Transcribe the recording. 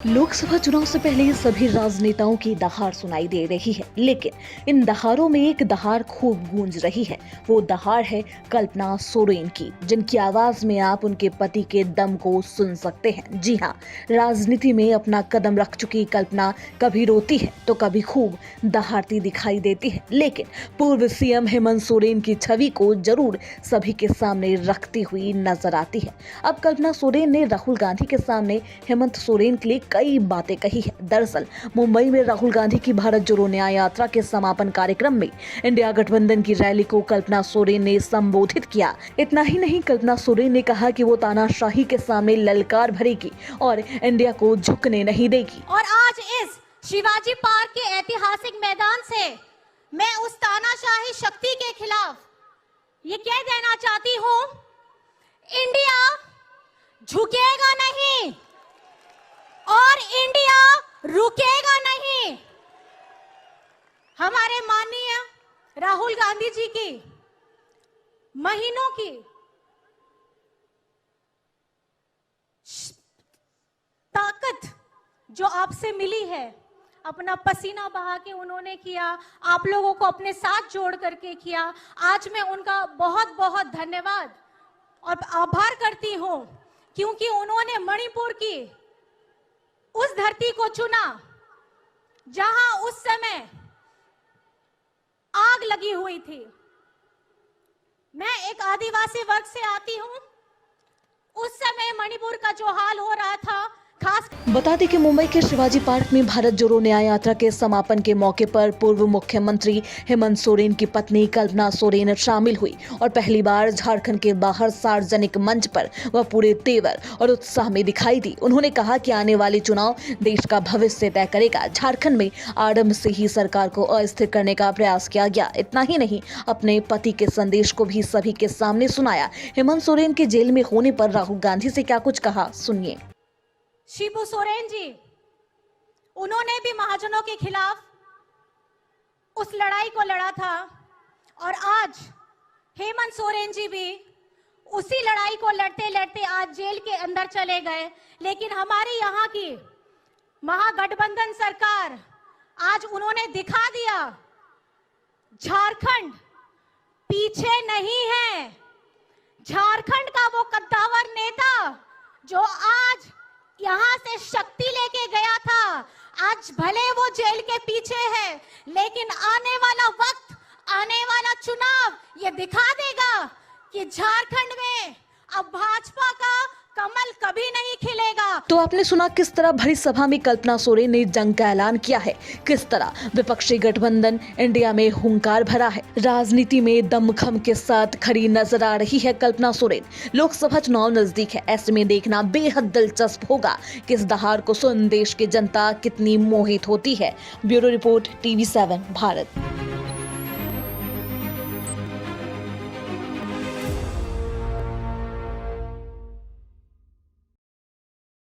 लोकसभा चुनाव से पहले सभी राजनेताओं की दहाड़ सुनाई दे रही है, लेकिन इन दहाड़ों में एक दहाड़ खूब गूंज रही है। वो दहाड़ है कल्पना सोरेन की, जिनकी आवाज में आप उनके पति के दम को सुन सकते हैं। जी हाँ, राजनीति में अपना कदम रख चुकी कल्पना कभी रोती है तो कभी खूब दहाड़ती दिखाई देती है, लेकिन पूर्व सीएम हेमंत सोरेन की छवि को जरूर सभी के सामने रखती हुई नजर आती है। अब कल्पना सोरेन ने राहुल गांधी के सामने हेमंत सोरेन के लिए कई बातें कही है। दरअसल मुंबई में राहुल गांधी की भारत जोड़ो न्याय यात्रा के समापन कार्यक्रम में इंडिया गठबंधन की रैली को कल्पना सोरेन ने संबोधित किया। इतना ही नहीं, कल्पना सोरेन ने कहा कि वो तानाशाही के सामने ललकार भरेगी और इंडिया को झुकने नहीं देगी। और आज इस शिवाजी पार्क के ऐतिहासिक मैदान से मैं उस तानाशाही शक्ति के खिलाफ ये कह देना चाहती हूँ, इंडिया झुकेगा नहीं और इंडिया रुकेगा नहीं। हमारे माननीय राहुल गांधी जी की महीनों की ताकत जो आपसे मिली है, अपना पसीना बहा के उन्होंने किया, आप लोगों को अपने साथ जोड़ करके किया। आज मैं उनका बहुत बहुत धन्यवाद और आभार करती हूं, क्योंकि उन्होंने मणिपुर की उस धरती को चुना जहां उस समय आग लगी हुई थी। मैं एक आदिवासी वर्ग से आती हूं। उस समय मणिपुर का जो हाल हो रहा था, खास बता दें कि मुंबई के शिवाजी पार्क में भारत जोड़ो न्याय यात्रा के समापन के मौके पर पूर्व मुख्यमंत्री हेमंत सोरेन की पत्नी कल्पना सोरेन शामिल हुई और पहली बार झारखंड के बाहर सार्वजनिक मंच पर वह पूरे तेवर और उत्साह में दिखाई दी। उन्होंने कहा कि आने वाले चुनाव देश का भविष्य तय करेगा। झारखंड में आरंभ से ही सरकार को अस्थिर करने का प्रयास किया गया। इतना ही नहीं, अपने पति के संदेश को भी सभी के सामने सुनाया। हेमंत सोरेन के जेल में होने पर राहुल गांधी से क्या कुछ कहा, सुनिए। शिबू सोरेन जी, उन्होंने भी महाजनों के खिलाफ उस लड़ाई को लड़ा था और आज हेमंत सोरेन जी भी उसी लड़ाई को लड़ते लड़ते आज जेल के अंदर चले गए। लेकिन हमारी यहाँ की महागठबंधन सरकार, आज उन्होंने दिखा दिया झारखंड पीछे नहीं है। झारखंड का वो कद्दावर नेता जो आज यहाँ से शक्ति लेके गया था, आज भले वो जेल के पीछे है, लेकिन आने वाला वक्त, आने वाला चुनाव ये दिखा देगा कि झारखंड में अब भाजपा का कमल कभी नहीं खिलेगा। तो आपने सुना किस तरह भरी सभा में कल्पना सोरेन ने जंग का ऐलान किया है, किस तरह विपक्षी गठबंधन इंडिया में हुंकार भरा है। राजनीति में दमखम के साथ खड़ी नजर आ रही है कल्पना सोरेन। लोकसभा चुनाव नजदीक है, ऐसे में देखना बेहद दिलचस्प होगा कि इस दहाड़ को सुन देश की जनता कितनी मोहित होती है। Bureau report, TV7 Bharat.